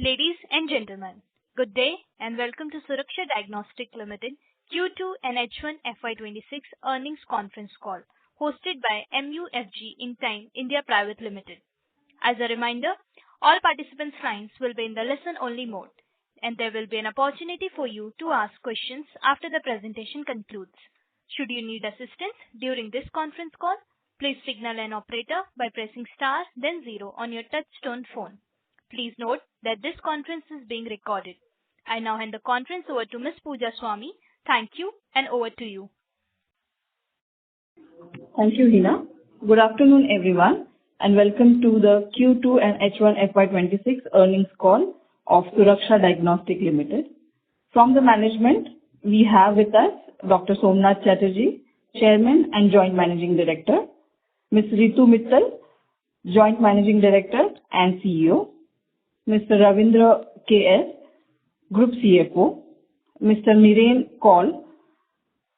Ladies and gentlemen, good day and welcome to Suraksha Diagnostic Ltd Q2 and H1 FY26 earnings conference call hosted by MUFG In Time India Private Limited. As a reminder, all participants' lines will be in the listen-only mode, and there will be an opportunity for you to ask questions after the presentation concludes. Should you need assistance during this conference call, please signal an operator by pressing star then zero on your touch-tone phone. Please note that this conference is being recorded. I now hand the conference over to Ms. Pooja Swami. Thank you, and over to you. Thank you, Hina. Good afternoon, everyone, and welcome to the Q2 and H1 FY26 earnings call of Suraksha Diagnostic Ltd. From the management, we have with us Dr. Somnath Chatterjee, Chairman and Joint Managing Director, Ms. Ritu Mittal, Joint Managing Director and CEO, Mr. Ravindra K.S., Group CFO, Mr. Niren Kaul,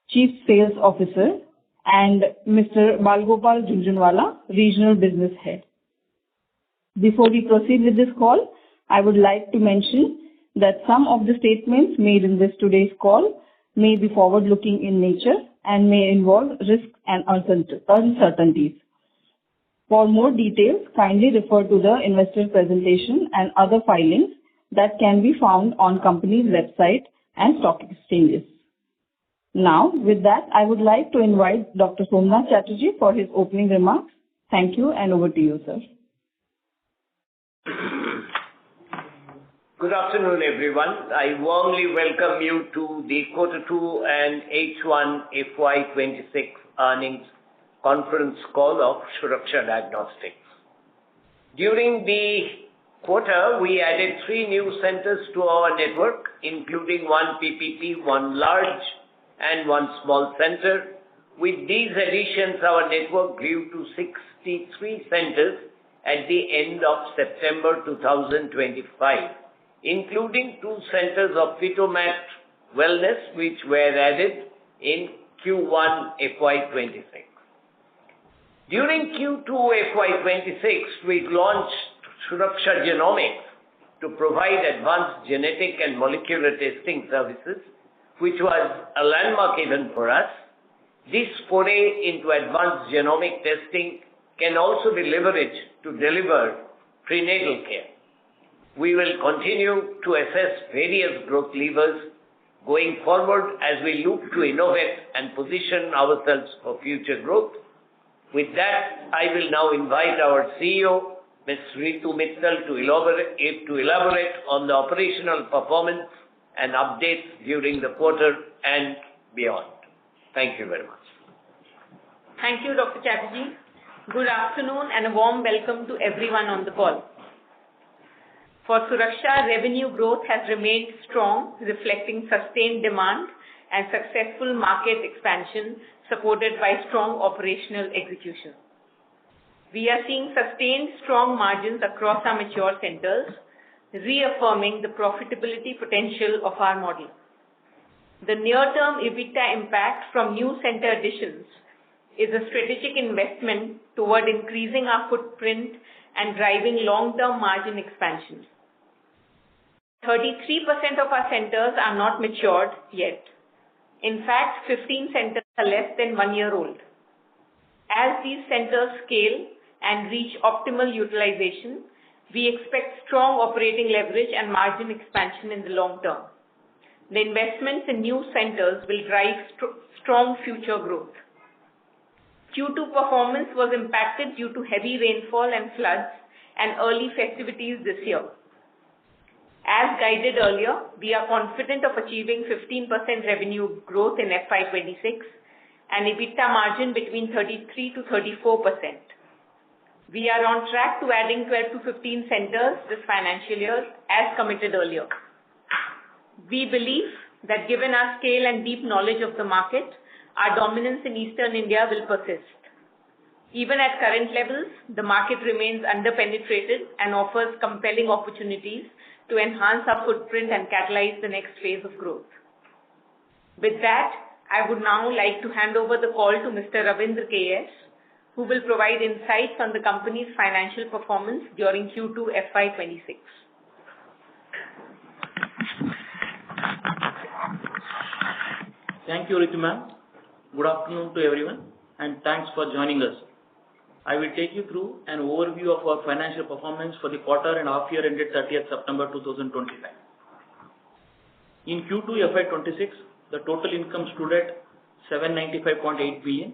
Chief Sales Officer, and Mr. Balgopal Junjunwala, Regional Business Head. Before we proceed with this call, I would like to mention that some of the statements made in today's call may be forward-looking in nature and may involve risks and uncertainties. For more details, kindly refer to the investor presentation and other filings that can be found on company's website and stock exchanges. Now, with that, I would like to invite Dr. Somnath Chatterjee for his opening remarks. Thank you, and over to you, sir. Good afternoon, everyone. I warmly welcome you to the Q2 and H1 FY26 earnings conference call of Suraksha Diagnostics. During the quarter, we added 3 new centers to our network, including 1 PPP, 1 large and 1 small center. With these additions, our network grew to 63 centers at the end of September 2025, including 2 centers of Phytomat Wellness, which were added in Q1 FY26. During Q2 FY26, we launched Suraksha Genomics to provide advanced genetic and molecular testing services, which was a landmark event for us. This foray into advanced genomic testing can also be leveraged to deliver prenatal care. We will continue to assess various growth levers going forward as we look to innovate and position ourselves for future growth. With that, I will now invite our CEO, Ms. Ritu Mittal, to elaborate on the operational performance and updates during the quarter and beyond. Thank you very much. Thank you, Dr. Chatterjee. Good afternoon and a warm welcome to everyone on the call. For Suraksha, revenue growth has remained strong, reflecting sustained demand and successful market expansion supported by strong operational execution. We are seeing sustained strong margins across our mature centers, reaffirming the profitability potential of our model. The near-term EBITDA impact from new center additions is a strategic investment toward increasing our footprint and driving long-term margin expansion. 33% of our centers are not matured yet. In fact, 15 centers are less than 1 year old. As these centers scale and reach optimal utilization, we expect strong operating leverage and margin expansion in the long term. The investments in new centers will drive strong future growth. Q2 performance was impacted due to heavy rainfall and floods and early festivities this year. As guided earlier, we are confident of achieving 15% revenue growth in FY26 and EBITDA margin between 33 to 34%. We are on track to adding 12 to 15 centers this financial year as committed earlier. We believe that given our scale and deep knowledge of the market, our dominance in Eastern India will persist. Even at current levels, the market remains underpenetrated and offers compelling opportunities to enhance our footprint and catalyze the next phase of growth. With that, I would now like to hand over the call to Mr. Ravindra K.S., who will provide insights on the company's financial performance during Q2 FY26. Thank you, Ritu ma'am. Good afternoon to everyone, and thanks for joining us. I will take you through an overview of our financial performance for the quarter and half year ended 30th September 2025. In Q2 FY26, the total income stood at 795.8 billion,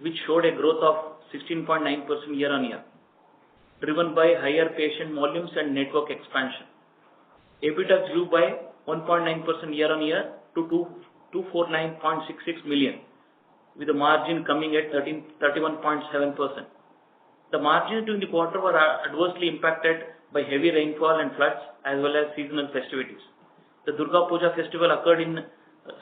which showed a growth of 16.9% year-on-year, driven by higher patient volumes and network expansion. EBITDA grew by 1.9% year-on-year to 249.66 million, with the margin coming at 31.7%. The margins during the quarter were adversely impacted by heavy rainfall and floods as well as seasonal festivities. The Durga Puja festival occurred in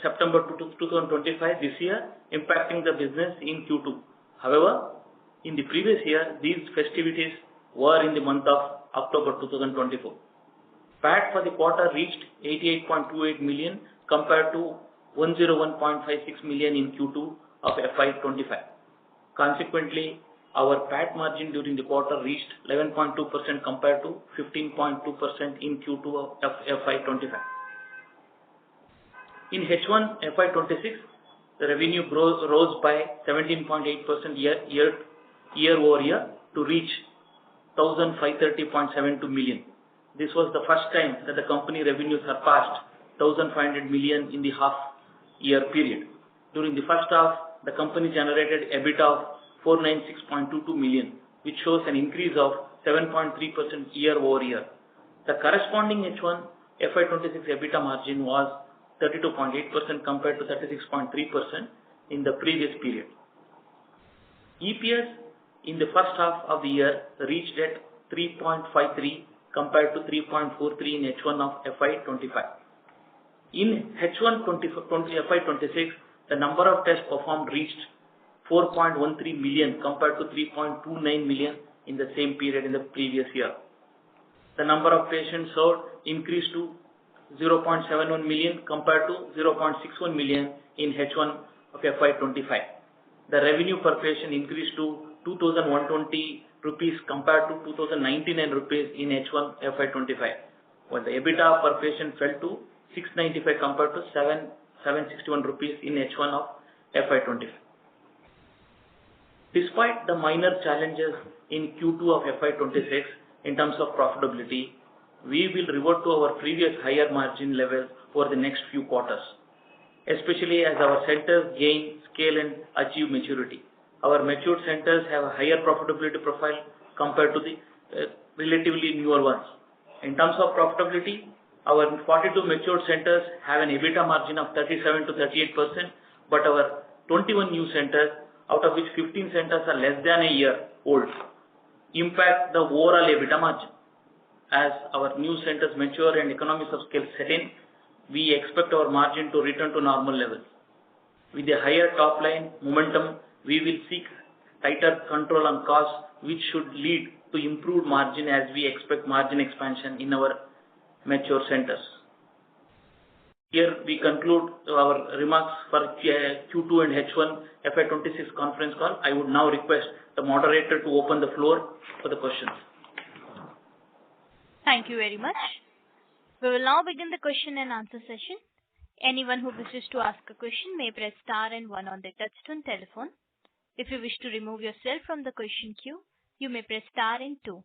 September 2025 this year, impacting the business in Q2. However, in the previous year, these festivities were in the month of October 2024. PAT for the quarter reached 88.28 million compared to 101.56 million in Q2 of FY25. Consequently, our PAT margin during the quarter reached 11.2% compared to 15.2% in Q2 of FY25. In H1 FY26, the revenue rose by 17.8% year-over-year to reach 1,530.72 million. This was the first time that the company revenue surpassed 1,500 million in the half-year period. During the first half, the company generated EBITDA of 496.22 million, which shows an increase of 7.3% year-over-year. The corresponding H1 FY26 EBITDA margin was 32.8% compared to 36.3% in the previous period. EPS in the first half of the year reached at 3.53 compared to 3.43 in H1 of FY25. In H1 FY26, the number of tests performed reached 4.13 million compared to 3.29 million in the same period in the previous year. The number of patients served increased to 0.71 million compared to 0.61 million in H1 of FY25. The revenue per patient increased to 2,120 rupees compared to 2,099 rupees in H1 FY25, while the EBITDA per patient fell to 695 compared to 761 rupees in H1 of FY25. Despite the minor challenges in Q2 of FY26 in terms of profitability, we will revert to our previous higher margin levels for the next few quarters, especially as our centers gain scale and achieve maturity. Our matured centers have a higher profitability profile compared to the relatively newer ones. In terms of profitability, our 42 matured centers have an EBITDA margin of 37 to 38%, but our 21 new centers, out of which 15 centers are less than a year old, impact the overall EBITDA margin. As our new centers mature and economies of scale set in, we expect our margin to return to normal levels. With a higher top line momentum, we will seek tighter control on costs, which should lead to improved margin as we expect margin expansion in our mature centers. Here we conclude our remarks for Q2 and H1 FY26 conference call. I would now request the moderator to open the floor for the questions. Thank you very much. We will now begin the question and answer session. Anyone who wishes to ask a question may press star and one on their touchtone telephone. If you wish to remove yourself from the question queue, you may press star and two.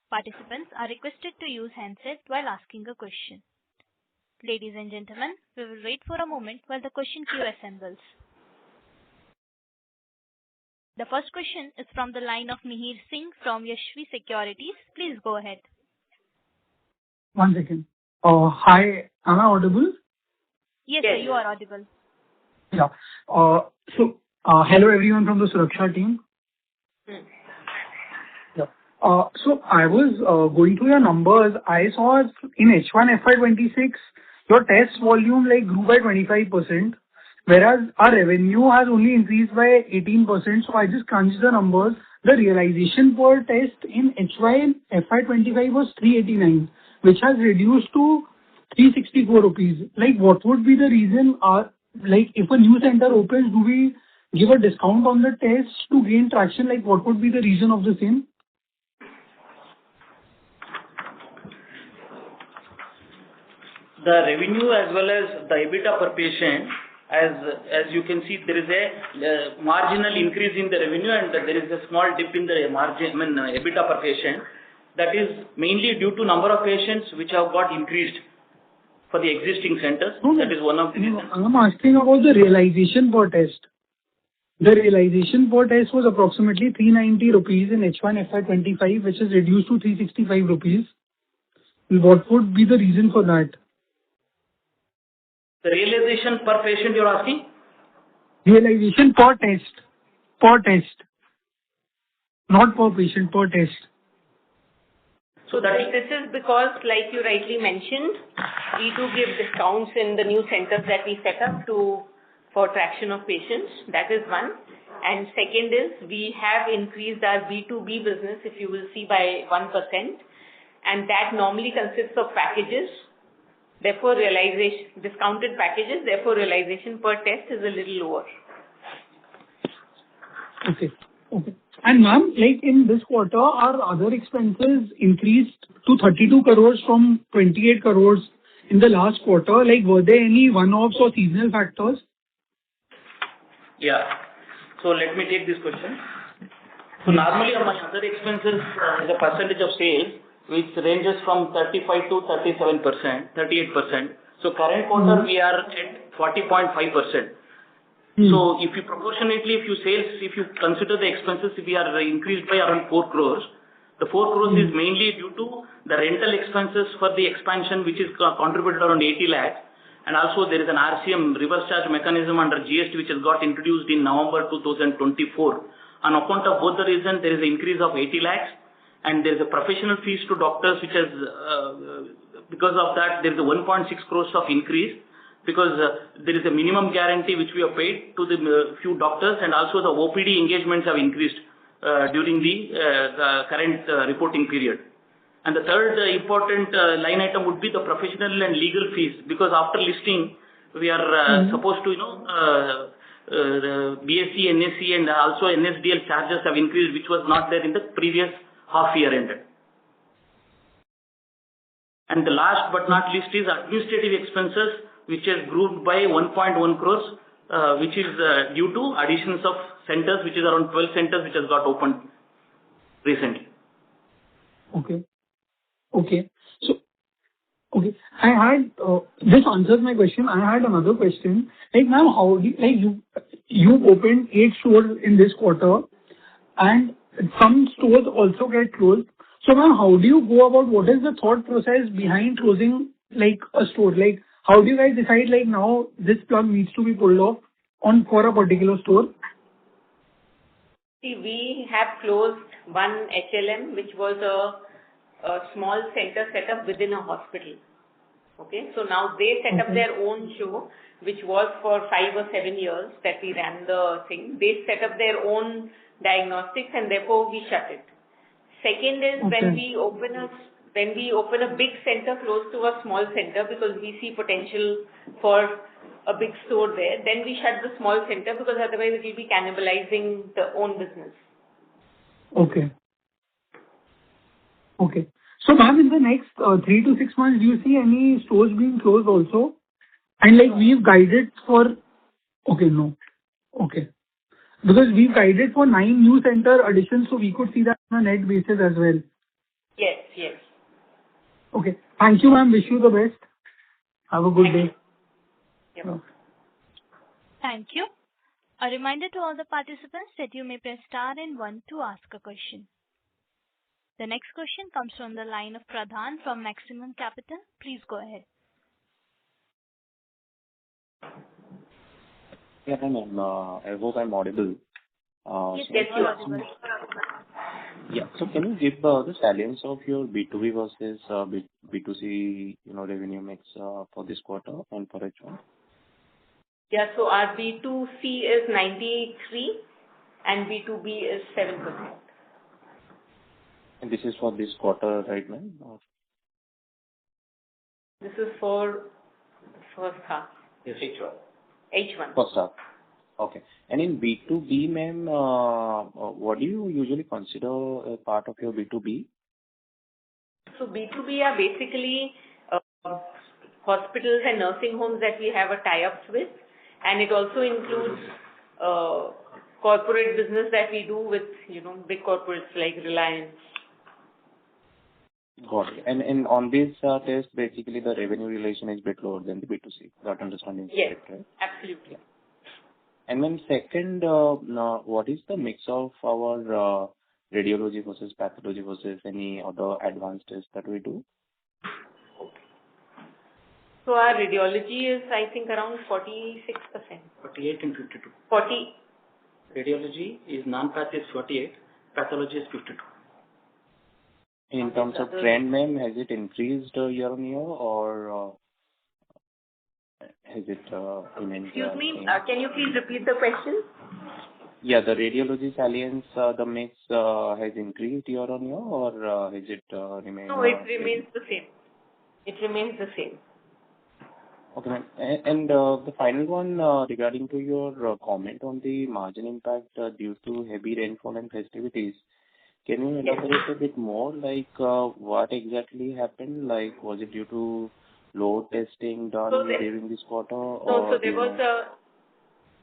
Participants are requested to use handset while asking a question. Ladies and gentlemen, we will wait for a moment while the question queue assembles. The first question is from the line of Mihir Singh from Yashvi Securities. Please go ahead. 1 second. Hi, am I audible? Yes, sir, you are audible. Yeah. Hello everyone from the Suraksha team. Yeah. I was going through your numbers. I saw in H1 FY26, your test volume grew by 25%, whereas our revenue has only increased by 18%. So I just crunched the numbers. The realization per test in FY25 was 389, which has reduced to 364 rupees. What would be the reason? If a new center opens, do we give a discount on the tests to gain traction? What would be the reason of the same? The revenue as well as the EBITDA per patient As you can see, there is a marginal increase in the revenue and there is a small dip in the margin, EBITDA per patient. That is mainly due to number of patients which have got increased for the existing centers. That is one of the reasons. I'm asking about the realization per test. The realization per test was approximately 390 rupees in H1 FY25, which is reduced to 365 rupees. What would be the reason for that? The realization per patient you're asking? Realization per test. Per test. Not per patient, per test. So this is because, like you rightly mentioned, we do give discounts in the new centers that we set up for traction of patients. That is one. And second is we have increased our B2B business, if you will see, by 1%. And that normally consists of packages. Therefore, discounted packages, therefore realization per test is a little lower. Okay. And ma'am, like in this quarter, our other expenses increased to 32 crores from 28 crores in the last quarter. Like, were there any one-offs or seasonal factors? Yeah. So let me take this question. So normally my other expenses as a percentage of sales, which ranges from 35 to 37%, 38%. So current quarter we are at 40.5%. So if you proportionately, if you consider the expenses, we are increased by around 4 crores. The 4 crores is mainly due to the rental expenses for the expansion, which is contributed around 80 lakhs. And also there is an RCM reverse charge mechanism under GST, which has got introduced in November 2024. On account of both the reasons, there is an increase of 80 lakhs. And there is a professional fees to doctors, which has, because of that, there is a 1.6 crores of increase. Because there is a minimum guarantee which we have paid to the few doctors, and also the OPD engagements have increased during the current reporting period. And the third important line item would be the professional and legal fees, because after listing we are supposed to, BSc, NSC and also NSDL charges have increased, which was not there in the previous half year ended. And the last but not least is administrative expenses, which has grown by 1.1 crores, which is due to additions of centers, which is around 12 centers, which has got opened recently. Okay. So, I had, this answers my question. I had another question. Like, ma'am, how do you opened 8 stores in this quarter, and some stores also get closed. So, ma'am, how do you go about, what is the thought process behind closing like a store? Like, how do you guys decide like now this plug needs to be pulled off for a particular store? See, we have closed one HLM, which was a small center set up within a hospital. Okay, so now they set up their own show, which was for 5 or 7 years that we ran the thing. They set up their own diagnostics and therefore we shut it. Second is when we open a big center close to a small center, because we see potential for a big store there, then we shut the small center, because otherwise it will be cannibalizing the own business. Okay. So, ma'am, in the next 3 to 6 months, do you see any stores being closed also? And like we've guided for, because we've guided for 9 new center additions, so we could see that on a net basis as well. Yes. Okay. Thank you, ma'am. Wish you the best. Have a good day. Yep. Thank you. A reminder to all the participants that you may press star and 1 to ask a question. The next question comes from the line of Pradhan from Maximum Capital. Please go ahead. Yeah, hi ma'am. I hope I'm audible. Yes, you are audible. Yeah. So can you give the salience of your B2B versus B2C, revenue mix for this quarter and for H1? Yeah, so our B2C is 93 and B2B is 7%. And this is for this quarter, right, ma'am? This is for the first half. Yes, H1. H1. First half. Okay. And in B2B, ma'am, what do you usually consider a part of your B2B? So B2B are basically hospitals and nursing homes that we have a tie-ups with, and it also includes corporate business that we do with, big corporates like Reliance. Got it. And on this test, basically the revenue relation is a bit lower than the B2C. That understanding is Yes, correct, right? absolutely. And then second, what is the mix of our radiology versus pathology versus any other advanced tests that we do? So our radiology is, I think, around 46%. 48 and 52. 40. Radiology is non-path is 48, pathology is 52. In terms of trend, ma'am, has it increased year on year or has it remained? Excuse me, can you please repeat the question? Yeah, the radiology salience, the mix has increased year on year or has it remained? No, it remains the same. It remains the same. Okay, ma'am. And the final one regarding to your comment on the margin impact due to heavy rainfall and festivities. Can you elaborate a bit more, like what exactly happened? Like, was it due to low testing done during this quarter? No, so there was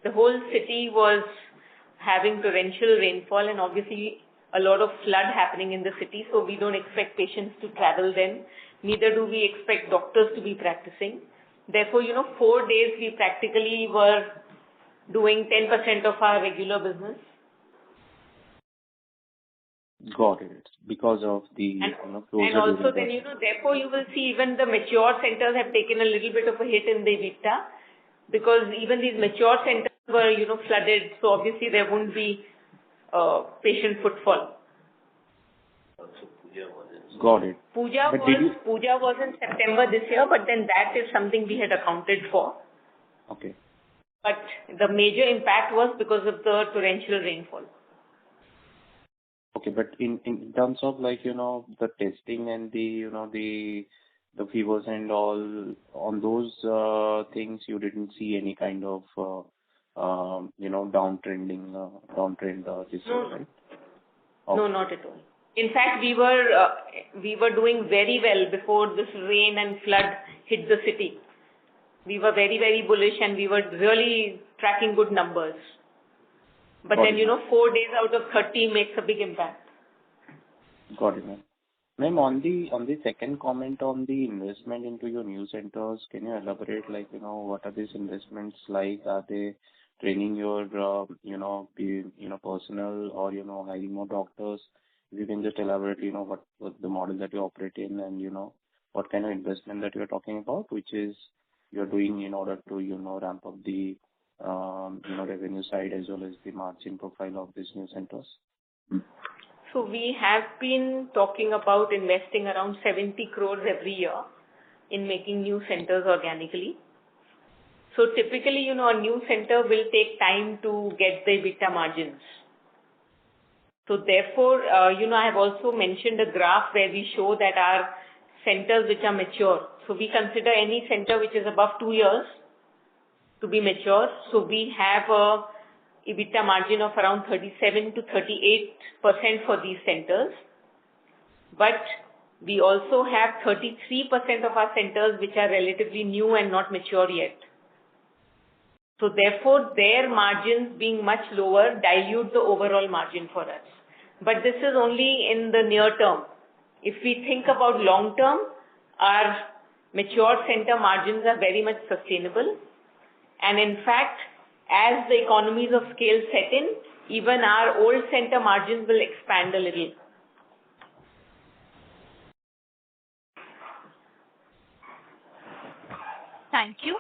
the whole city was having torrential rainfall and obviously a lot of flood happening in the city, so we don't expect patients to travel then. Neither do we expect doctors to be practicing. Therefore, 4 days we practically were doing 10% of our regular business. Got it. Because of the closure. And also then, therefore you will see even the mature centers have taken a little bit of a hit in the EBITDA because even these mature centers were, flooded. So obviously there won't be patient footfall. Got it. Puja was in September this year, but then that is something we had accounted for. Okay. But the major impact was because of the torrential rainfall. Okay, but in terms of the testing and the fevers and all on those things, you didn't see any kind of downtrend this year, right? Okay. No, not at all. In fact, we were doing very well before this rain and flood hit the city. We were very, very bullish and we were really tracking good numbers. But then, 4 days out of 30 makes a big impact. Got it, ma'am. Ma'am, on the second comment on the investment into your new centers, can you elaborate, what are these investments like? Are they training your, personnel or, hiring more doctors? If you can just elaborate, what the model that you operate in and, what kind of investment that you're talking about, which is you're doing in order to, ramp up the revenue side as well as the margin profile of these new centers? So we have been talking about investing around 70 crores every year in making new centers organically. So typically, a new center will take time to get the EBITDA margins. So therefore, I have also mentioned a graph where we show that our centers which are mature. So we consider any center which is above 2 years to be mature. So we have a EBITDA margin of around 37 to 38% for these centers. But we also have 33% of our centers which are relatively new and not mature yet. So therefore, their margins being much lower dilute the overall margin for us. But this is only in the near term. If we think about long term, our mature center margins are very much sustainable. And in fact, as the economies of scale set in, even our old center margins will expand a little. Thank you.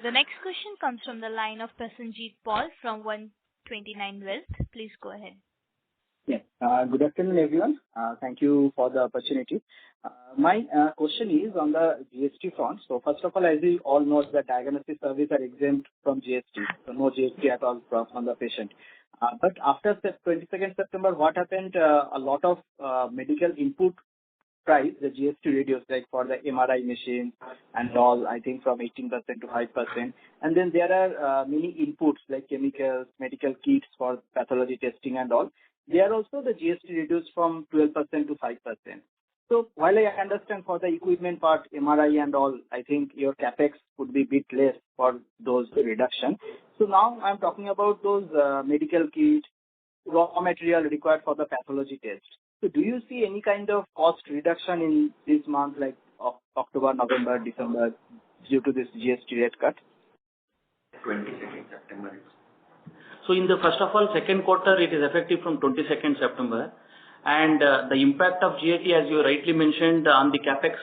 The next question comes from the line of Prasenjit Paul from 129 Wealth. Please go ahead. Yeah. Good afternoon, everyone. Thank you for the opportunity. My question is on the GST front. So first of all, as we all know, the diagnostic services are exempt from GST, so no GST at all from the patient. But after 22nd September, what happened? A lot of medical input price, the GST reduced, like for the MRI machine and all, I think from 18% to 5%. And then there are many inputs like chemicals, medical kits for pathology testing and all. They are also the GST reduced from 12% to 5%. So while I understand for the equipment part, MRI and all, I think your capex would be bit less for those reduction. So now I'm talking about those medical kits, raw material required for the pathology test. So do you see any kind of cost reduction in this month, like October, November, December, due to this GST rate cut? 22nd September. So in the first of all, second quarter, it is effective from 22nd September. And the impact of GST, as you rightly mentioned, on the capex,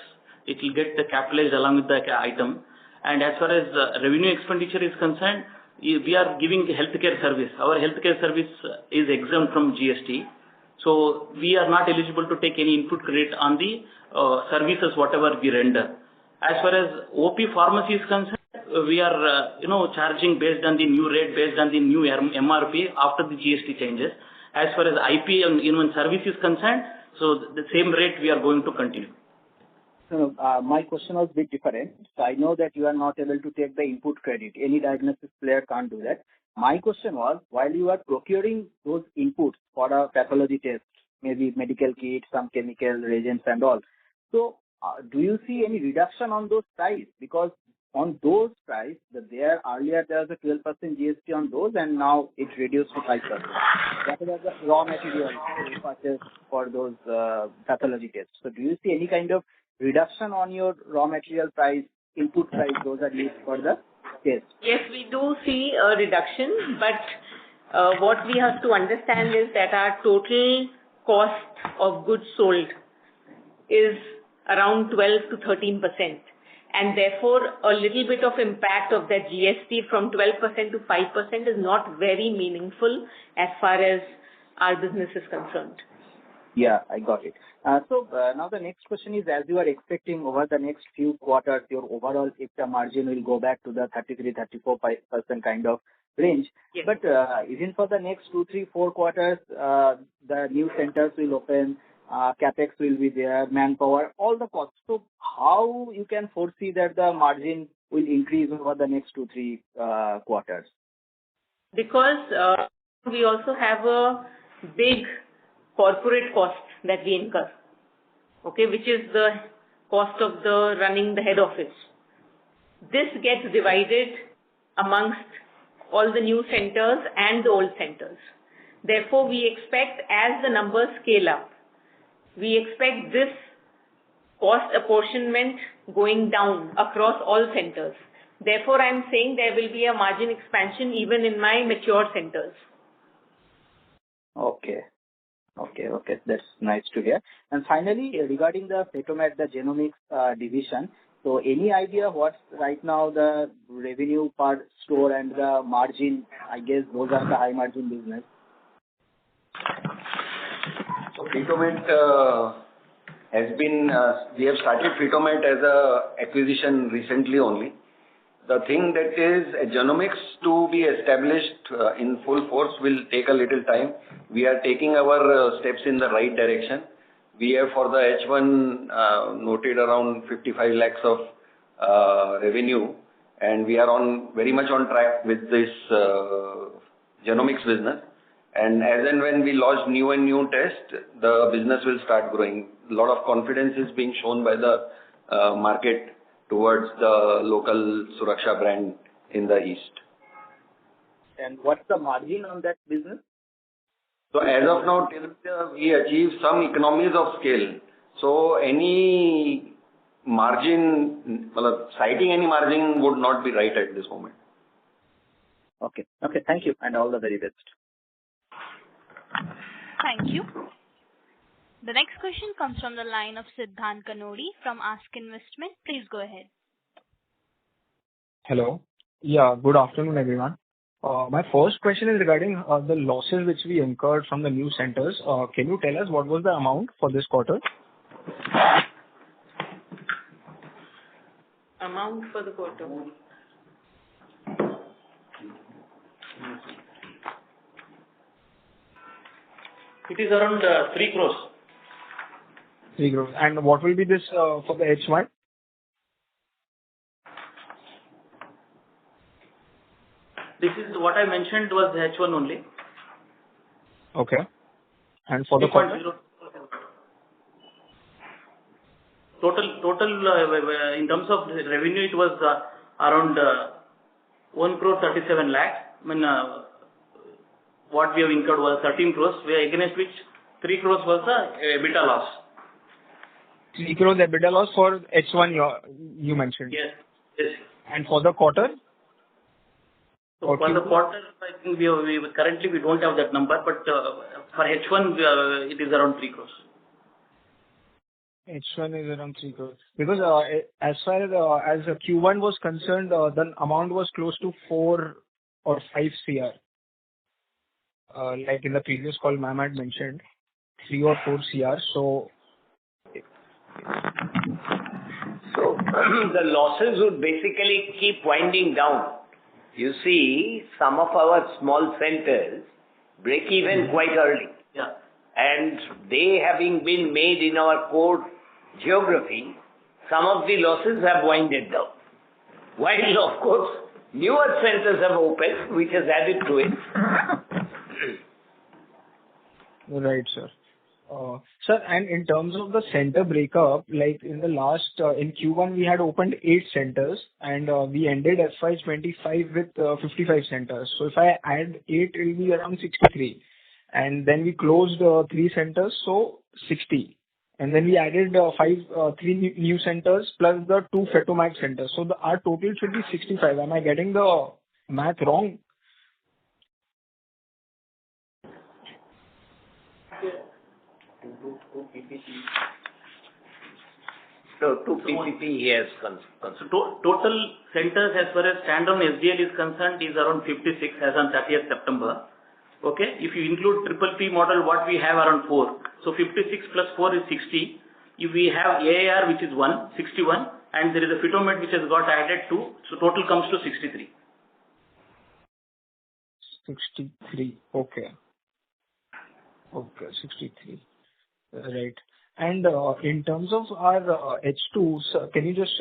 it will get capitalized along with the item. And as far as revenue expenditure is concerned, we are giving healthcare service. Our healthcare service is exempt from GST. So we are not eligible to take any input credit on the services, whatever we render. As far as OP pharmacy is concerned, we are, charging based on the new rate, based on the new MRP after the GST changes. As far as IP and even service is concerned, so the same rate we are going to continue. So my question was a bit different. So I know that you are not able to take the input credit. Any diagnosis player can't do that. My question was, while you are procuring those inputs for a pathology test, maybe medical kit, some chemical reagents and all, so do you see any reduction on those price? Because on those price, earlier there was a 12% GST on those, and now it reduced to 5%. That was the raw material purchase for those pathology tests. So do you see any kind of reduction on your raw material price, input price, those are used for the test? Yes, we do see a reduction, but what we have to understand is that our total cost of goods sold is around 12 to 13%. And therefore, a little bit of impact of that GST from 12% to 5% is not very meaningful as far as our business is concerned. Yeah, I got it. So now the next question is, as you are expecting over the next few quarters, your overall EBITDA margin will go back to the 33-34% kind of range. Yes. But even for the next 2, 3, 4 quarters, the new centers will open, capex will be there, manpower, all the costs. So how you can foresee that the margin will increase over the next 2, 3 quarters? Because we also have a big corporate cost that we incur, okay, which is the cost of the running the head office. This gets divided amongst all the new centers and the old centers. Therefore, we expect as the numbers scale up, we expect this cost apportionment going down across all centers. Therefore, I am saying there will be a margin expansion even in my mature centers. Okay. That's nice to hear. And finally, regarding the Petomet, the genomics division, so any idea what's right now the revenue per store and the margin? I guess those are the high margin business. So Petomet has been, we have started Petomet as a acquisition recently only. The thing that is genomics to be established in full force will take a little time. We are taking our steps in the right direction. We have for the H1 noted around 55 lakhs of revenue, and we are very much on track with this genomics business. And as and when we launch new tests, the business will start growing. A lot of confidence is being shown by the market towards the local Suraksha brand in the east. And what's the margin on that business? So as of now, till we achieve some economies of scale. So any margin, citing any margin would not be right at this moment. Okay. Thank you, and all the very best. Thank you. The next question comes from the line of Siddhant Kanodi from Ask Investment. Please go ahead. Hello. Yeah, good afternoon, everyone. My first question is regarding the losses which we incurred from the new centers. Can you tell us what was the amount for this quarter? Amount for the quarter. It is around 3 crores. 3 crores. And what will be this for the H1? This is what I mentioned was the H1 only. Okay. And for the quarter? Total in terms of revenue, it was around 1 crore 37 lakhs. I mean, what we have incurred was 13 crores, against which 3 crores was the EBITDA loss. 3 crores EBITDA loss for H1 you mentioned. Yes. Yes. And for the quarter? So for the quarter, I think we currently we don't have that number, but for H1 it is around 3 crores. H1 is around 3 crores. Because as far as Q1 was concerned, the amount was close to 4 or 5 CR. Like in the previous call, ma'am had mentioned 3 or 4 CR. So the losses would basically keep winding down. You see, some of our small centers break even quite early. Yeah. And they having been made in our core geography, some of the losses have winded down. While, of course, newer centers have opened, which has added to it. Right, sir. Sir, and in terms of the center breakup, like in the last, in Q1, we had opened 8 centers and we ended FY25 with 55 centers. So if I add 8, it will be around 63. And then we closed 3 centers, so 60. And then we added 3 new centers plus the 2 Fetomac centers. So our total should be 65. Am I getting the math wrong? So 2 PPP he has So total centers as far as standalone SDL is concerned is around 56 as on 30th September. Okay, if you include triple P model, what we have around 4. So 56 plus 4 is 60. If we have AAR which is 61, and there is a Fitomet which has got added to, so total comes to 63. 63. Okay. Okay, 63. Right. And in terms of our H2, sir, can you just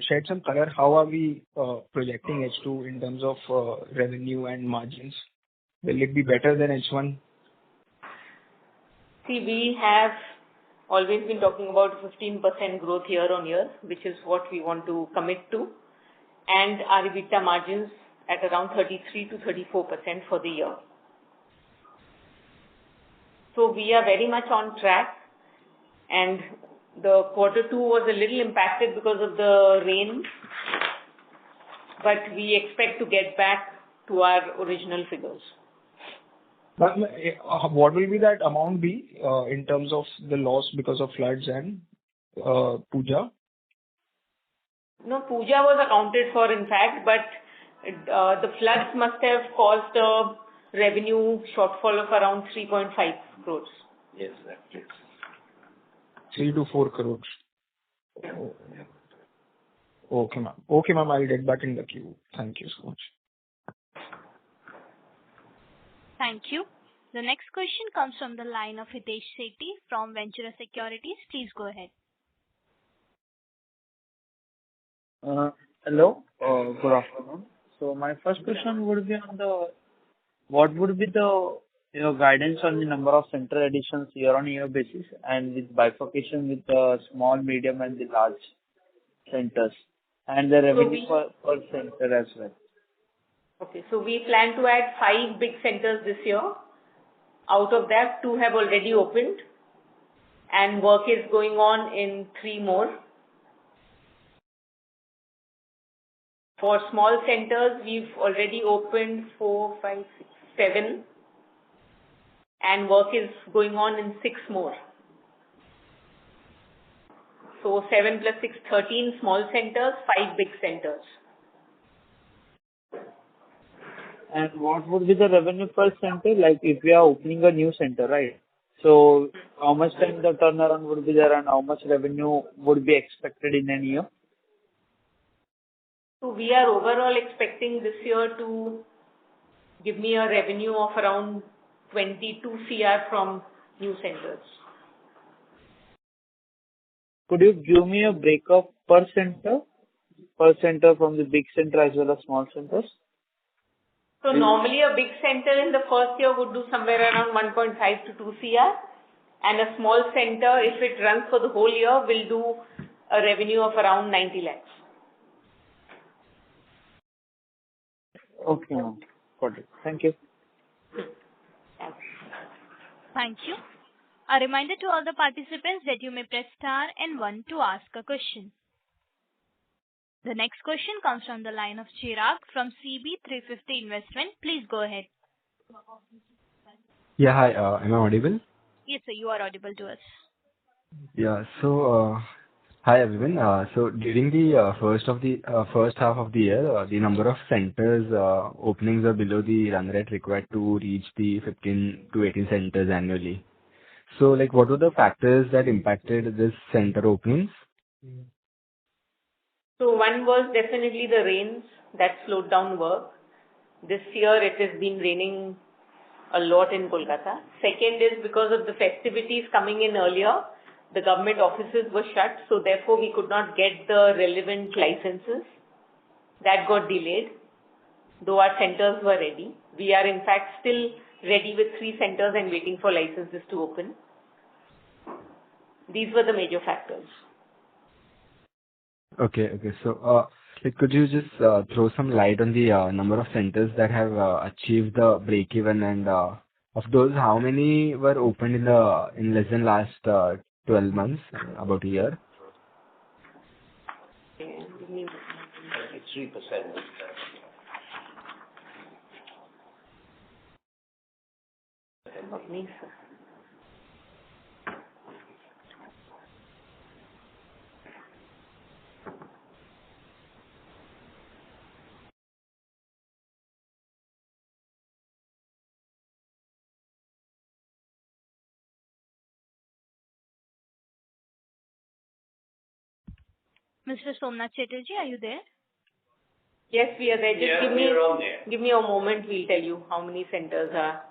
shed some color? How are we projecting H2 in terms of revenue and margins? Will it be better than H1? See, we have always been talking about 15% growth year on year, which is what we want to commit to, and our EBITDA margins at around 33 to 34% for the year. So we are very much on track, and the quarter 2 was a little impacted because of the rain, but we expect to get back to our original figures. But what will be that amount be in terms of the loss because of floods and Puja? No, Puja was accounted for in fact, but the floods must have caused a revenue shortfall of around 3.5 crores. Yes, that's it. 3 to 4 crores. Okay, ma'am. Okay, ma'am, I'll get back in the queue. Thank you so much. Thank you. The next question comes from the line of Hitesh Sethi from Ventura Securities. Please go ahead. Hello. Good afternoon. So my first question would be on what would be the guidance on the number of center additions year on year basis, and with bifurcation with the small, medium, and the large centers, and the revenue per center as well. Okay, so we plan to add 5 big centers this year. Out of that, 2 have already opened, and work is going on in 3 more. For small centers, we've already opened 4, 5, 6, 7, and work is going on in 6 more. So 7 plus 6, 13 small centers, 5 big centers. And what would be the revenue per center? Like if we are opening a new center, right? So how much time the turnaround would be there, and how much revenue would be expected in a year? So we are overall expecting this year to give me a revenue of around 22 CR from new centers. Could you give me a breakup per center from the big center as well as small centers? So normally a big center in the first year would do somewhere around 1.5 to 2 CR, and a small center, if it runs for the whole year, will do a revenue of around 90 lakhs. Okay, ma'am. Got it. Thank you. Thank you. A reminder to all the participants that you may press star and 1 to ask a question. The next question comes from the line of Chirag from CB350 Investment. Please go ahead. Yeah, hi. Am I audible? Yes, sir, you are audible to us. Yeah. So, hi everyone. So during the first half of the year, the number of centers openings are below the run rate required to reach the 15 to 18 centers annually. So, like, what were the factors that impacted this center openings? So one was definitely the rains that slowed down work. This year it has been raining a lot in Kolkata. Second is because of the festivities coming in earlier, the government offices were shut, so therefore we could not get the relevant licenses. That got delayed, though our centers were ready. We are in fact still ready with 3 centers and waiting for licenses to open. These were the major factors. Okay. So, like, could you just throw some light on the number of centers that have achieved the break-even, and of those, how many were opened in less than last 12 months, about a year? Okay, give me 3%. about me, sir. Mr. Somnath Chatterjee, are you there? Yes, we are there. Just Yeah, we are on there. give me a moment. We'll tell you how many centers are.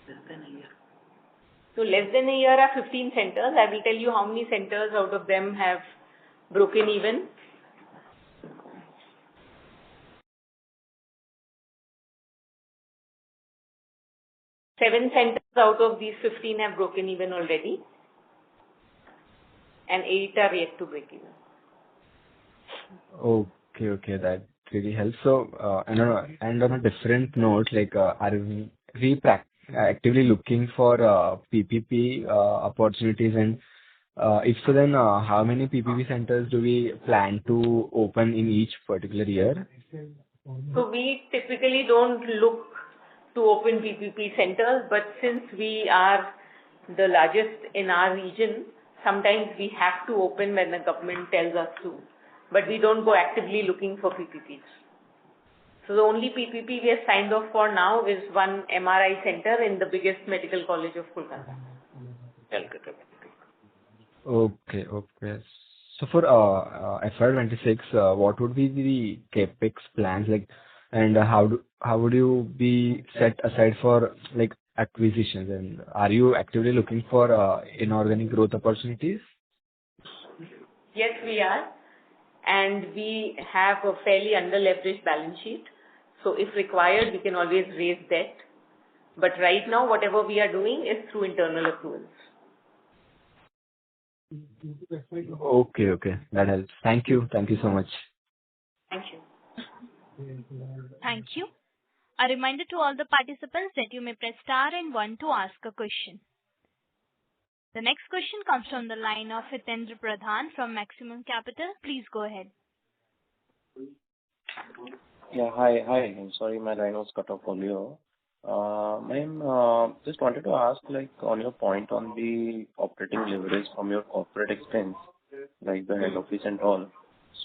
Less than a year. So less than a year are 15 centers. I will tell you how many centers out of them have broken even. Seven centers out of these 15 have broken even already, and 8 are yet to break even. Okay, that really helps. So, and on a different note, like, are we actively looking for PPP opportunities, and if so, then how many PPP centers do we plan to open in each particular year? So we typically don't look to open PPP centers, but since we are the largest in our region, sometimes we have to open when the government tells us to. But we don't go actively looking for PPPs. So the only PPP we have signed off for now is one MRI center in the biggest medical college of Kolkata. Okay. So for FY26, what would be the capex plans like, and how would you be set aside for like acquisitions, and are you actively looking for inorganic growth opportunities? Yes, we are. And we have a fairly under-leveraged balance sheet. So if required, we can always raise debt. But right now, whatever we are doing is through internal accruals. Okay. That helps. Thank you so much. Thank you. Thank you. A reminder to all the participants that you may press star and 1 to ask a question. The next question comes from the line of Hitendra Pradhan from Maximum Capital. Please go ahead. Yeah, hi. I'm sorry, my line was cut off earlier. Ma'am, just wanted to ask, like, on your point on the operating leverage from your corporate expense, like the head office and all.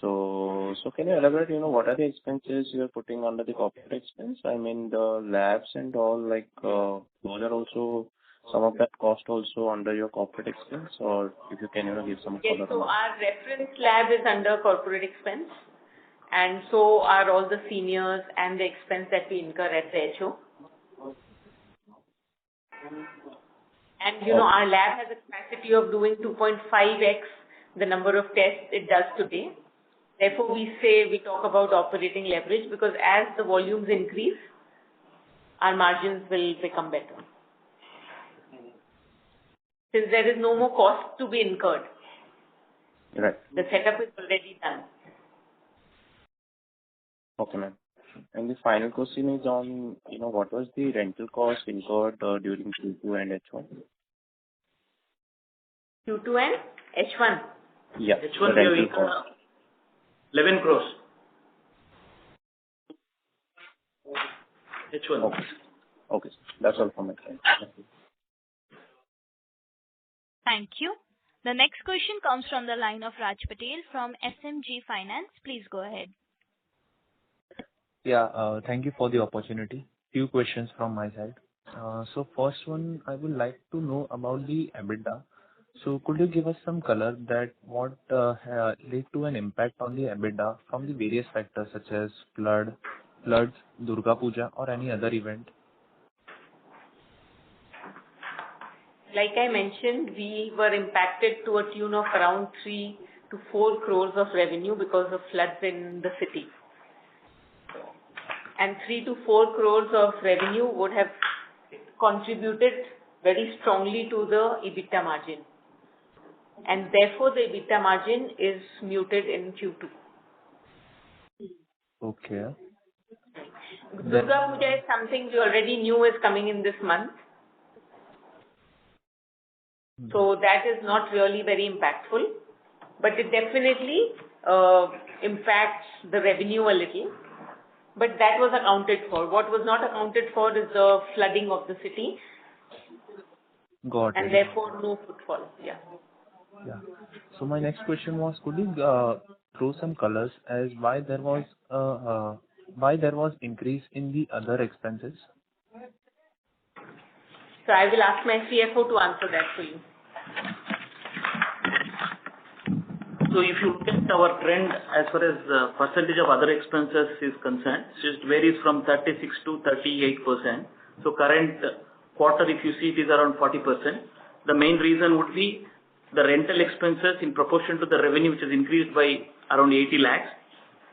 So can you elaborate, what are the expenses you are putting under the corporate expense? I mean, the labs and all, like, those are also some of that cost also under your corporate expense, or if you can, give some Yes, color so on our reference lab is under corporate expense, and so are all the seniors and the expense that we incur at the HO. And our lab has a capacity of doing 2.5x the number of tests it does today. Therefore, we talk about operating leverage, because as the volumes increase, our margins will become better. Since there is no more cost to be incurred. Right. The setup is already done. Okay, ma'am. And the final question is on, what was the rental cost incurred during Q2 and H1? Q2 and H1. Yeah, H1 the we have rental incurred cost. 11 crores. H1. Okay. Okay. That's all from my side. Thank you. Thank you. The next question comes from the line of Raj Patel from SMG Finance. Please go ahead. Yeah, thank you for the opportunity. Few questions from my side. So first one, I would like to know about the EBITDA. So could you give us some color that what led to an impact on the EBITDA from the various factors such as floods, Durga Puja, or any other event? Like I mentioned, we were impacted to a tune of around 3 to 4 crores of revenue because of floods in the city. And 3 to 4 crores of revenue would have contributed very strongly to the EBITDA margin. And therefore, the EBITDA margin is muted in Q2. Okay. Durga Puja is something we already knew is coming in this month. So that is not really very impactful, but it definitely impacts the revenue a little. But that was accounted for. What was not accounted for is the flooding of the city. Got it. And therefore no footfall. Yeah. Yeah. So my next question was, could you throw some colors as why there was increase in the other expenses? So I will ask my CFO to answer that for you. So if you look at our trend as far as percentage of other expenses is concerned, it varies from 36 to 38%. So current quarter, if you see, it is around 40%. The main reason would be the rental expenses in proportion to the revenue, which has increased by around 80 lakhs.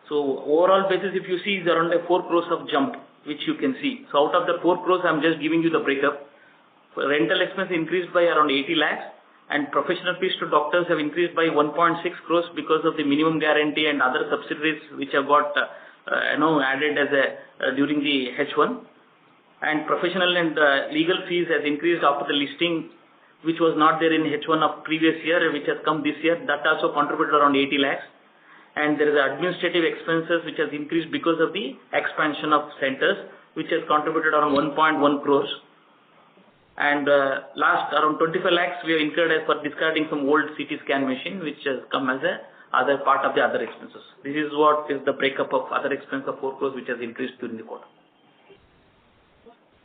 So overall basis, if you see, is around a 4 crores of jump, which you can see. So out of the 4 crores, I'm just giving you the breakup. Rental expense increased by around 80 lakhs. And professional fees to doctors have increased by 1.6 crores because of the minimum guarantee and other subsidiaries which have got added as during the H1. And professional and legal fees has increased after the listing, which was not there in H1 of previous year, which has come this year. That also contributed around 80 lakhs. And there is administrative expenses which has increased because of the expansion of centers, which has contributed around 1.1 crores. And last around 25 lakhs we have incurred as for discarding some old CT scan machine, which has come as a other part of the other expenses. This is what is the breakup of other expense of 4 crores, which has increased during the quarter.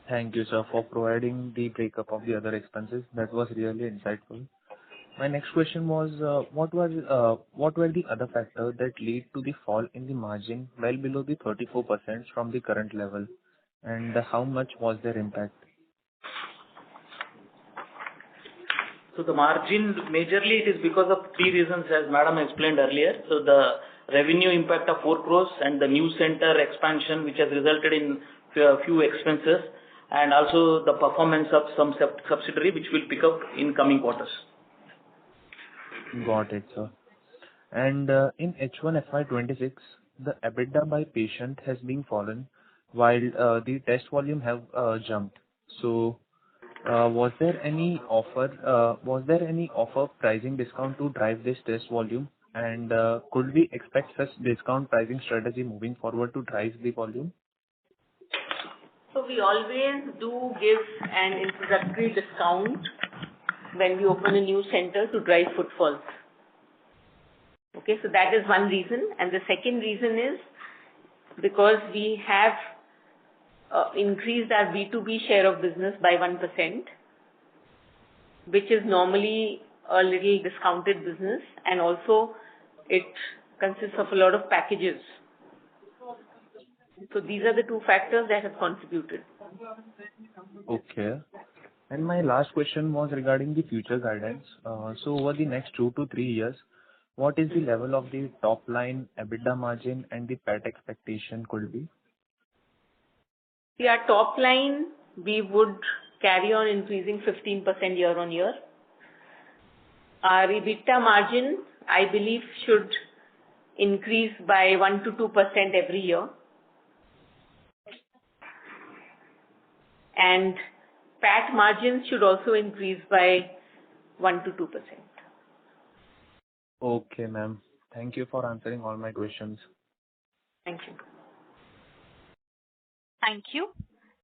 Thank you, sir, for providing the breakup of the other expenses. That was really insightful. My next question was, what were the other factors that lead to the fall in the margin well below the 34% from the current level, and how much was their impact? So the margin, majorly it is because of 3 reasons, as Madam explained earlier. So the revenue impact of 4 crores and the new center expansion, which has resulted in few expenses, and also the performance of some subsidiary, which will pick up in coming quarters. Got it, sir. And in H1 FY26, the EBITDA by patient has been fallen, while the test volume have jumped. So was there any offer pricing discount to drive this test volume? And could we expect such discount pricing strategy moving forward to drive the volume? So we always do give an introductory discount when we open a new center to drive footfalls. Okay, so that is one reason. And the second reason is because we have increased our B2B share of business by 1%, which is normally a little discounted business, and also it consists of a lot of packages. So these are the 2 factors that have contributed. Okay. And my last question was regarding the future guidance. So over the next 2 to 3 years, what is the level of the top line, EBITDA margin, and the PAT expectation could be? Our top line, we would carry on increasing 15% year on year. Our EBITDA margin, I believe should increase by 1 to 2% every year. And PAT margins should also increase by 1 to 2%. Okay, ma'am. Thank you for answering all my questions. Thank you. Thank you.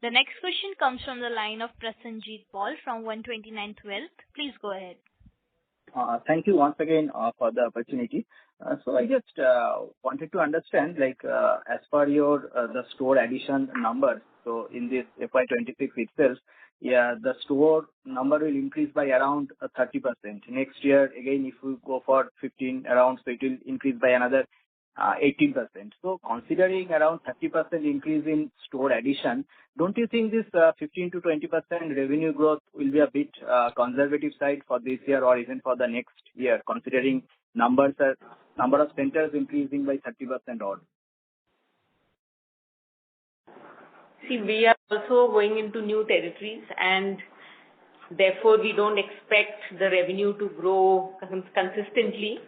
The next question comes from the line of Prasenjit Paul from 129th Wealth. Please go ahead. Thank you once again for the opportunity. So I just wanted to understand, as per your the store addition numbers, so in this FY26 itself, the store number will increase by around 30%. Next year, again, if we go for 15 around, so it will increase by another 18%. So considering around 30% increase in store addition, don't you think this 15 to 20% revenue growth will be a bit conservative side for this year or even for the next year, considering number of centers increasing by 30% odd? See, we are also going into new territories, and therefore we don't expect the revenue to grow consistently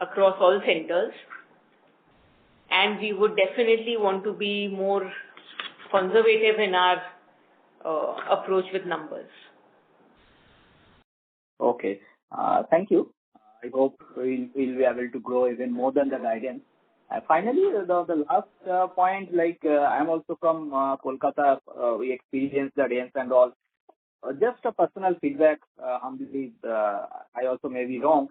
across all centers. And we would definitely want to be more conservative in our approach with numbers. Okay. Thank you. I hope we'll be able to grow even more than the guidance. Finally, the last point, I'm also from Kolkata. We experienced the rains and all. Just a personal feedback, humbly, I also may be wrong.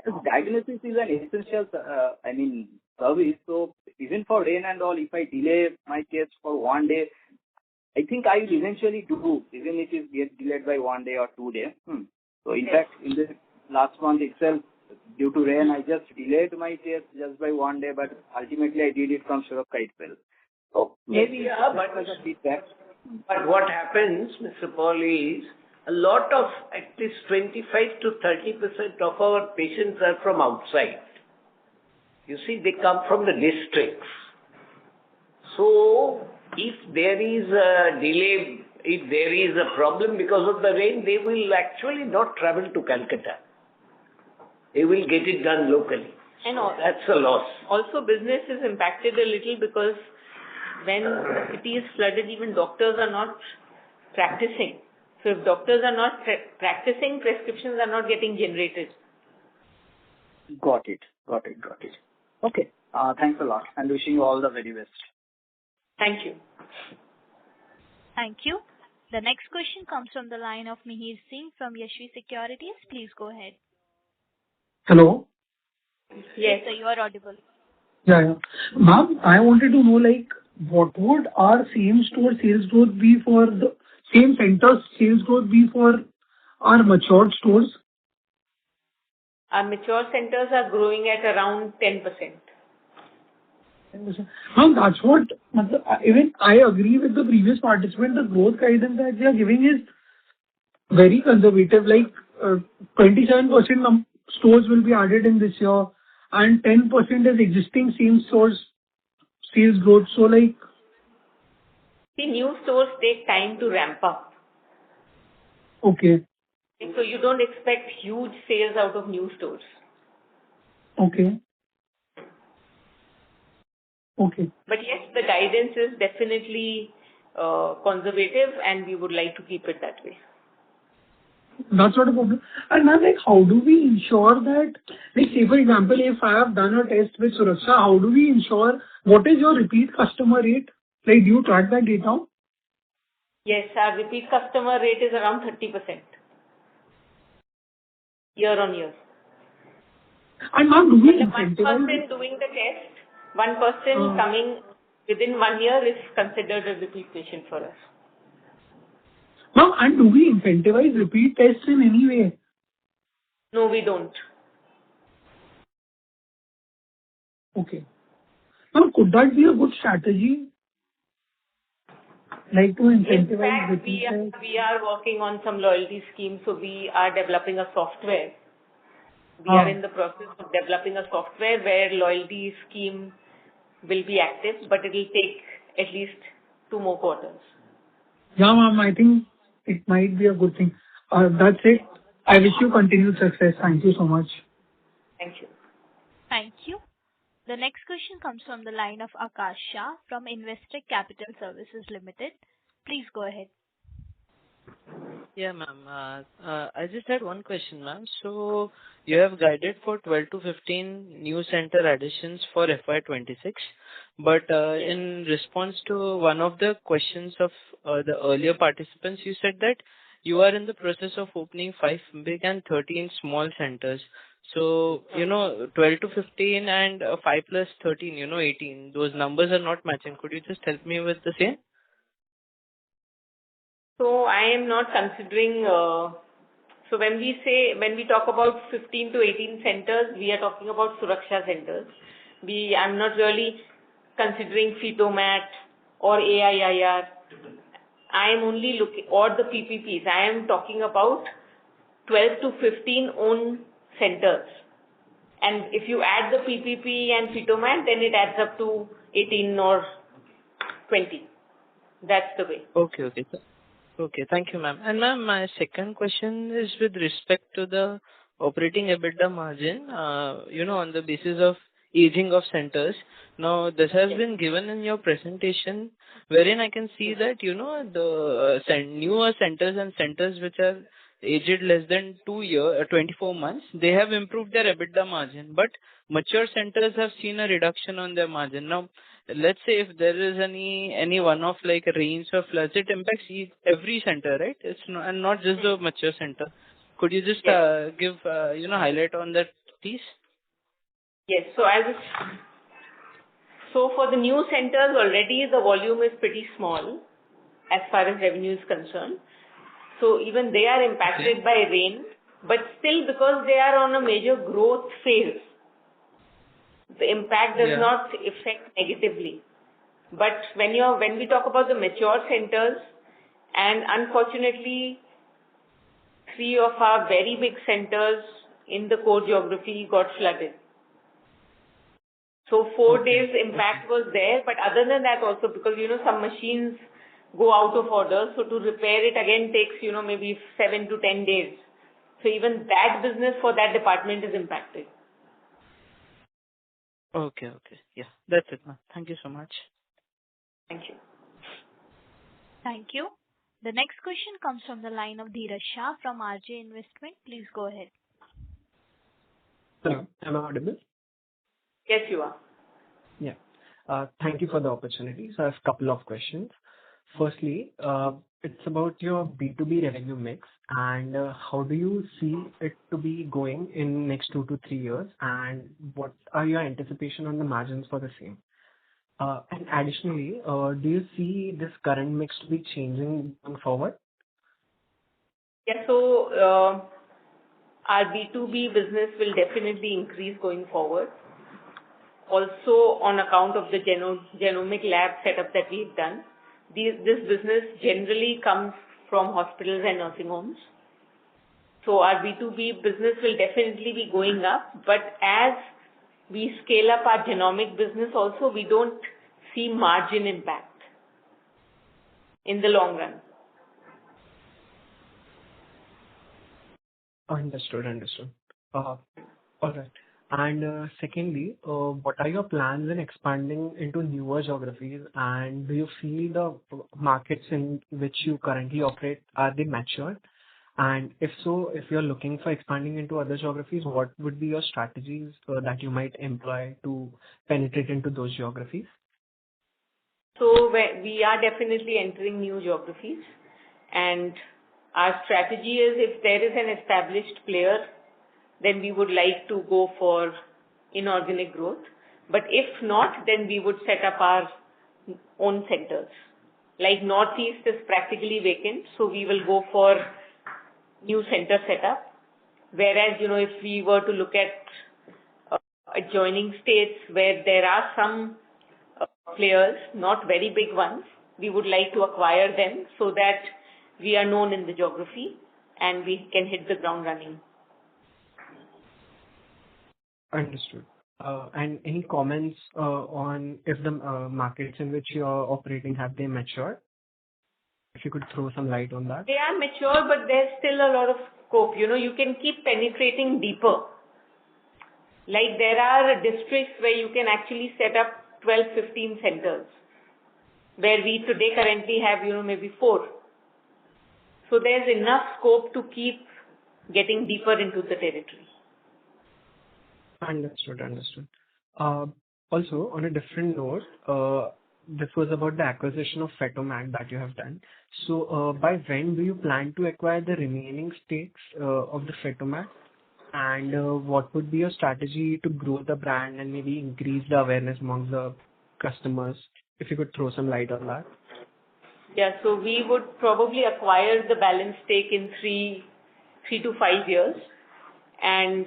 As diagnosis is an essential, service. So even for rain and all, if I delay my test for one day, I think I will eventually do, even if it gets delayed by 1 day or 2 days. So in fact, in the last month itself, due to rain, I just delayed my test just by 1 day, but ultimately I did it from Suraksha itself. So maybe but as a feedback. But what happens, Mr. Paul, is a lot of, at least 25 to 30% of our patients are from outside. You see, they come from the districts. So if there is a delay, if there is a problem because of the rain, they will actually not travel to Calcutta. They will get it done locally. And that's a loss. Also, business is impacted a little because when the city is flooded, even doctors are not practicing. So if doctors are not practicing, prescriptions are not getting generated. Got it. Okay. Thanks a lot, and wishing you all the very best. Thank you. Thank you. The next question comes from the line of Mihir Singh from Yashvi Securities. Please go ahead. Hello? Yes, sir, you are audible. Yeah. Ma'am, I wanted to know, what would our same store sales growth be for the same centers sales growth be for our matured stores? Our mature centers are growing at around 10%. Ma'am, that's what, even I agree with the previous participant, the growth guidance that they are giving is very conservative, 27% stores will be added in this year and 10% is existing same stores sales growth. So See, new stores take time to ramp up. Okay. So you don't expect huge sales out of new stores. Okay. But yes, the guidance is definitely conservative, and we would like to keep it that way. That's not a problem. And ma'am, how do we ensure that, say for example, if I have done a test with Suraksha, how do we ensure, what is your repeat customer rate? Do you track that data? Yes, our repeat customer rate is around 30%. Year on year. And ma'am, do we incentivize? One person doing the test, one person coming within 1 year is considered a repeat patient for us. Ma'am, and do we incentivize repeat tests in any way? No, we don't. Okay. Ma'am, could that be a good strategy? To incentivize In fact, repeat tests? we are working on some loyalty schemes, so we are developing a software. We are in the process of developing a software where loyalty scheme will be active, but it will take at least 2 more quarters. Yeah, ma'am, I think it might be a good thing. That's it. I wish you continued success. Thank you so much. Thank you. Thank you. The next question comes from the line of Akash Shah from Investec Capital Services Limited. Please go ahead. Yeah, ma'am. I just had one question, ma'am. So you have guided for 12 to 15 new center additions for FY26, but in response to one of the questions of the earlier participants, you said that you are in the process of opening 5 big and 13 small centers. So, 12 to 15 and 5 plus 13, 18. Those numbers are not matching. Could you just help me with the same? So I am not considering, so when we talk about 15 to 18 centers, we are talking about Suraksha centers. I'm not really considering Fetomat or AIIR. I am only looking, or the PPPs. I am talking about 12 to 15 own centers. And if you add the PPP and Fetomat, then it adds up to 18 or 20. That's the way. Okay, sir. Okay, thank you, ma'am. And ma'am, my second question is with respect to the operating EBITDA margin, on the basis of aging of centers. Now, this has been given in your presentation, wherein I can see that, the newer centers and centers which are aged less than 24 months, they have improved their EBITDA margin, but mature centers have seen a reduction on their margin. Now, let's say if there is any one-off like rains or floods, it impacts every center, right? It's not, and not just the mature center. Could you just give highlight on that, please? Yes. So for the new centers already the volume is pretty small as far as revenue is concerned. So even they are impacted by rain, but still because they are on a major growth phase, the impact does not affect negatively. But when we talk about the mature centers, and unfortunately 3 of our very big centers in the core geography got flooded. So 4 days impact was there, but other than that also, because some machines go out of order, so to repair it again takes maybe 7 to 10 days. So even that business for that department is impacted. Okay. Yeah, that's it, ma'am. Thank you so much. Thank you. Thank you. The next question comes from the line of Dheeraj Shah from RJ Investment. Please go ahead. Hello, am I audible? Yes, you are. Yeah. Thank you for the opportunity. So I have a couple of questions. Firstly, it's about your B2B revenue mix and how do you see it to be going in next 2 to 3 years, and what are your anticipation on the margins for the same? And additionally, do you see this current mix to be changing going forward? Yeah, so our B2B business will definitely increase going forward. Also on account of the genomic lab setup that we've done. This business generally comes from hospitals and nursing homes. So our B2B business will definitely be going up, but as we scale up our genomic business also, we don't see margin impact in the long run. Understood. All right. And secondly, what are your plans in expanding into newer geographies, and do you feel the markets in which you currently operate, are they mature? And if so, if you're looking for expanding into other geographies, what would be your strategies that you might employ to penetrate into those geographies? So we are definitely entering new geographies, and our strategy is if there is an established player, then we would like to go for inorganic growth. But if not, then we would set up our own centers. Like Northeast is practically vacant, so we will go for new center setup. Whereas, if we were to look at adjoining states where there are some players, not very big ones, we would like to acquire them so that we are known in the geography and we can hit the ground running. Understood. And any comments on if the markets in which you are operating, have they matured? If you could throw some light on that. They are mature, but there's still a lot of scope. You can keep penetrating deeper. Like there are districts where you can actually set up 12, 15 centers, where we today currently have, maybe 4. So there's enough scope to keep getting deeper into the territory. Understood. Understood. Also, on a different note, this was about the acquisition of Fetomac that you have done. So, by when do you plan to acquire the remaining stakes of the Fetomac? And what would be your strategy to grow the brand and maybe increase the awareness among the customers? If you could throw some light on that. Yeah, so we would probably acquire the balance stake in 3 to 5 years. And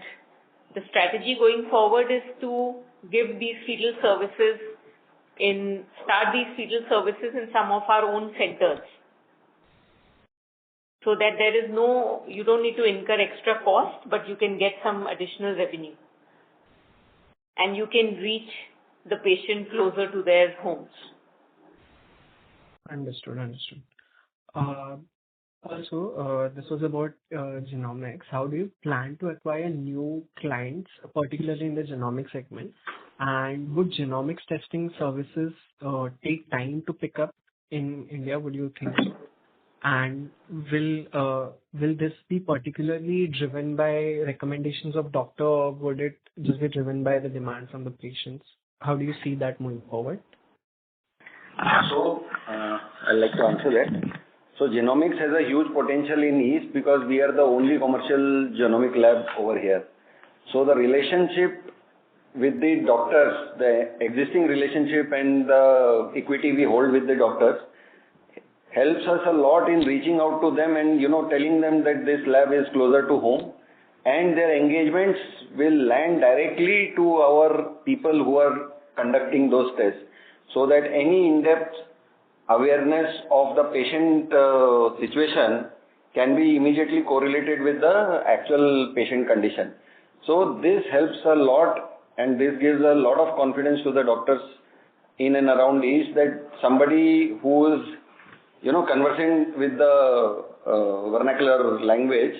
the strategy going forward is to give these fetal services start these fetal services in some of our own centers. So that you don't need to incur extra cost, but you can get some additional revenue. And you can reach the patient closer to their homes. Understood. Understood. Also, this was about genomics. How do you plan to acquire new clients, particularly in the genomic segment? And would genomics testing services take time to pick up in India? Would you think so? And will this be particularly driven by recommendations of doctor, or would it just be driven by the demand from the patients? How do you see that moving forward? So, I'd like to answer that. So, genomics has a huge potential in East because we are the only commercial genomic lab over here. So, the relationship with the doctors, the existing relationship and the equity we hold with the doctors helps us a lot in reaching out to them and, telling them that this lab is closer to home, and their engagements will land directly to our people who are conducting those tests, so that any in-depth awareness of the patient situation can be immediately correlated with the actual patient condition. So this helps a lot, and this gives a lot of confidence to the doctors in and around East that somebody who is conversing with the vernacular language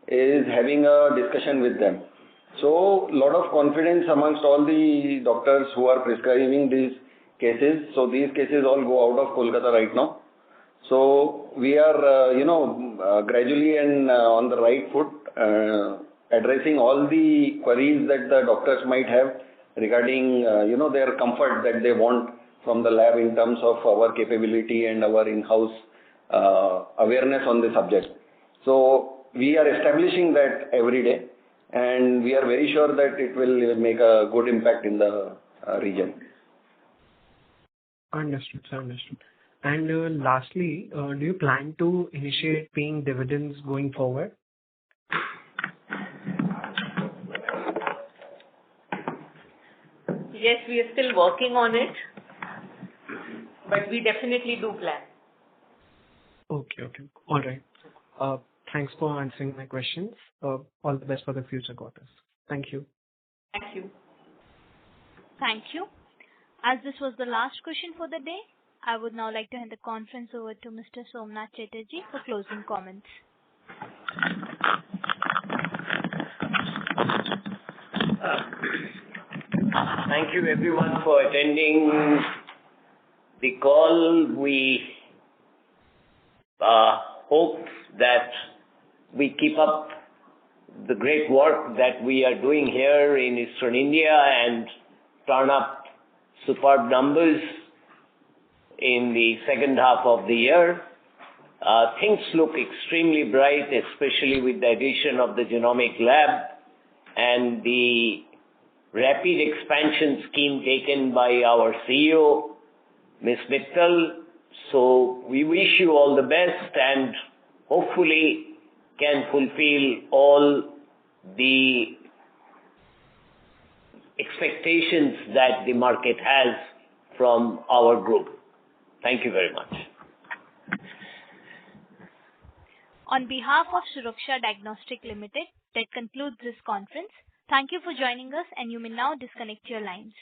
is having a discussion with them. So, lot of confidence amongst all the doctors who are prescribing these cases. So, these cases all go out of Kolkata right now. So, we are, gradually and on the right foot, addressing all the queries that the doctors might have regarding, their comfort that they want from the lab in terms of our capability and our in-house awareness on the subject. So, we are establishing that every day, and we are very sure that it will make a good impact in the region. Understood, sir. Understood. And lastly, do you plan to initiate paying dividends going forward? Yes, we are still working on it, but we definitely do plan. Okay. All right. Thanks for answering my questions. All the best for the future quarters. Thank you. Thank you. Thank you. As this was the last question for the day, I would now like to hand the conference over to Mr. Somnath Chatterjee for closing comments. Thank you everyone for attending the call. We hope that we keep up the great work that we are doing here in Eastern India and turn up superb numbers in the second half of the year. Things look extremely bright, especially with the addition of the genomic lab and the rapid expansion scheme taken by our CEO, Ms. Mittal. So we wish you all the best and hopefully can fulfill all the expectations that the market has from our group. Thank you very much. On behalf of Suraksha Diagnostic Ltd, that concludes this conference. Thank you for joining us, and you may now disconnect your lines.